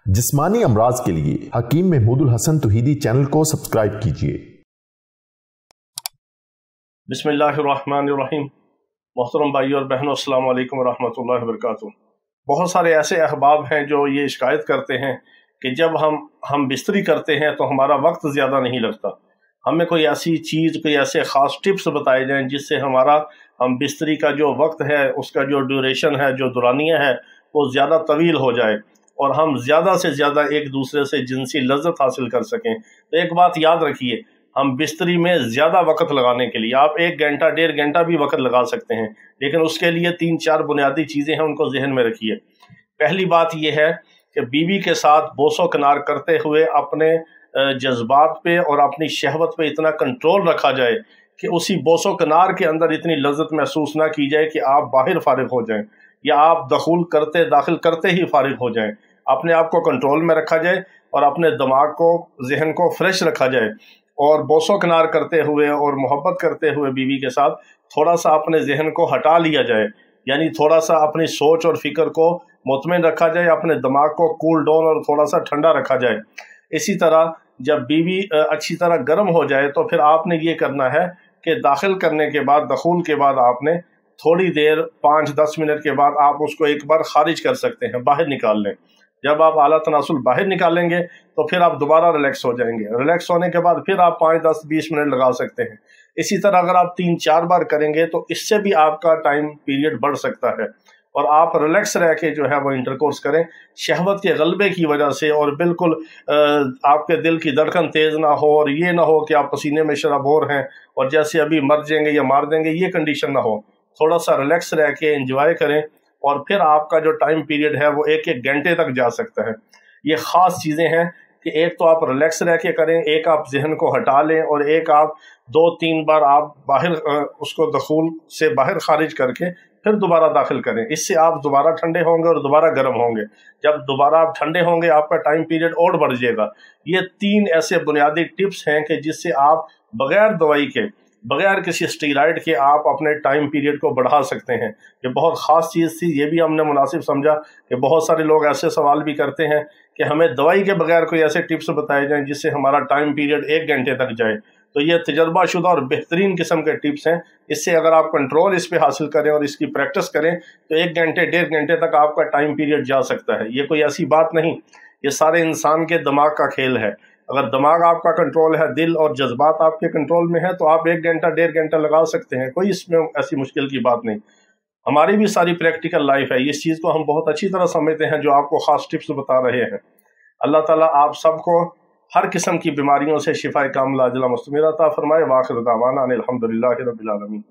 जिस्मानी अमराज के लिए हकीम महमूदुल हसन तौहीदी चैनल को सब्सक्राइब कीजिए। बिस्मिल्लाहिर्रहमानिर्रहीम। मोहतरम भाई और बहनों, अस्सलाम वालेकुम वरहमतुल्लाहि वबरकातुहू। बहुत सारे ऐसे अहबाब हैं जो ये शिकायत करते हैं कि जब हम बिस्तरी करते हैं तो हमारा वक्त ज़्यादा नहीं लगता। हमें कोई ऐसी चीज़, कोई ऐसे ख़ास टिप्स बताए जाएं जिससे हम बिस्तरी का जो वक्त है, उसका जो ड्यूरेशन है, जो दुरानिया है, वो ज़्यादा तवील हो जाए और हम ज़्यादा से ज़्यादा एक दूसरे से जिनसी लज़्ज़त हासिल कर सकें। तो एक बात याद रखिए, हम बिस्तरी में ज़्यादा वक्त लगाने के लिए आप 1 घंटा 1.5 घंटा भी वक्त लगा सकते हैं, लेकिन उसके लिए 3-4 बुनियादी चीज़ें हैं, उनको जहन में रखिए। पहली बात यह है कि बीवी के साथ बोसो किनार करते हुए अपने जज्बात पे और अपनी शहवत पे इतना कंट्रोल रखा जाए कि उसी बोसो किनार के अंदर इतनी लज़्ज़त महसूस ना की जाए कि आप बाहर फारिग हो जाएं या आप दाखिल करते ही फारिग हो जाएं। अपने आप को कंट्रोल में रखा जाए और अपने दिमाग को, जहन को फ्रेश रखा जाए और बोसो किनार करते हुए और मोहब्बत करते हुए बीवी के साथ थोड़ा सा अपने जहन को हटा लिया जाए, यानी थोड़ा सा अपनी सोच और फिक्र को मुतमईन रखा जाए, अपने दिमाग को कूल डाउन और थोड़ा सा ठंडा रखा जाए। इसी तरह जब बीवी अच्छी तरह गर्म हो जाए तो फिर आपने ये करना है कि दाखिल करने के बाद, दखूल के बाद आपने थोड़ी देर 5-10 मिनट के बाद आप उसको एक बार खारिज कर सकते हैं, बाहर निकाल लें। जब आप आला तनासुल बाहर निकालेंगे तो फिर आप दोबारा रिलैक्स हो जाएंगे। रिलैक्स होने के बाद फिर आप 5-10-20 मिनट लगा सकते हैं। इसी तरह अगर आप 3-4 बार करेंगे तो इससे भी आपका टाइम पीरियड बढ़ सकता है और आप रिलैक्स रह के जो है वो इंटरकोर्स करें, शहवत के गलबे की वजह से, और बिल्कुल आपके दिल की धड़कन तेज़ ना हो और ये ना हो कि आप पसीने में शराबोर हैं और जैसे अभी मर जाएंगे या मार देंगे, ये कंडीशन ना हो। थोड़ा सा रिलैक्स रह के एंजॉय करें और फिर आपका जो टाइम पीरियड है वो 1-1 घंटे तक जा सकता है। ये ख़ास चीज़ें हैं कि एक तो आप रिलैक्स रह के करें, एक आप जहन को हटा लें और एक आप 2-3 बार आप बाहर उसको दखूल से बाहर खारिज करके फिर दोबारा दाखिल करें। इससे आप दोबारा ठंडे होंगे और दोबारा गर्म होंगे। जब दोबारा आप ठंडे होंगे आपका टाइम पीरियड और बढ़ जाएगा। ये 3 ऐसे बुनियादी टिप्स हैं कि जिससे आप बग़ैर दवाई के, बग़ैर किसी स्टेरॉइड के आप अपने टाइम पीरियड को बढ़ा सकते हैं। ये बहुत ख़ास चीज़ थी, ये भी हमने मुनासिब समझा कि बहुत सारे लोग ऐसे सवाल भी करते हैं कि हमें दवाई के बगैर कोई ऐसे टिप्स बताए जाएं जिससे हमारा टाइम पीरियड 1 घंटे तक जाए। तो ये तजर्बाशुदा और बेहतरीन किस्म के टिप्स हैं। इससे अगर आप कंट्रोल इस पे हासिल करें और इसकी प्रैक्टिस करें तो 1 घंटे 1.5 घंटे तक आपका टाइम पीरियड जा सकता है। ये कोई ऐसी बात नहीं, ये सारे इंसान के दिमाग का खेल है। अगर दिमाग आपका कंट्रोल है, दिल और जज्बात आपके कंट्रोल में है, तो आप 1 घंटा 1.5 घंटा लगा सकते हैं। कोई इसमें ऐसी मुश्किल की बात नहीं। हमारी भी सारी प्रैक्टिकल लाइफ है, इस चीज़ को हम बहुत अच्छी तरह समझते हैं जो आपको ख़ास टिप्स बता रहे हैं। अल्लाह ताला आप सबको हर किस्म की बीमारियों से शिफा कामिला अजला मुस्तमिर अता फरमाए। वाखिर दावाना अनिल हम्दुलिल्लाहि रब्बिल आलमीन।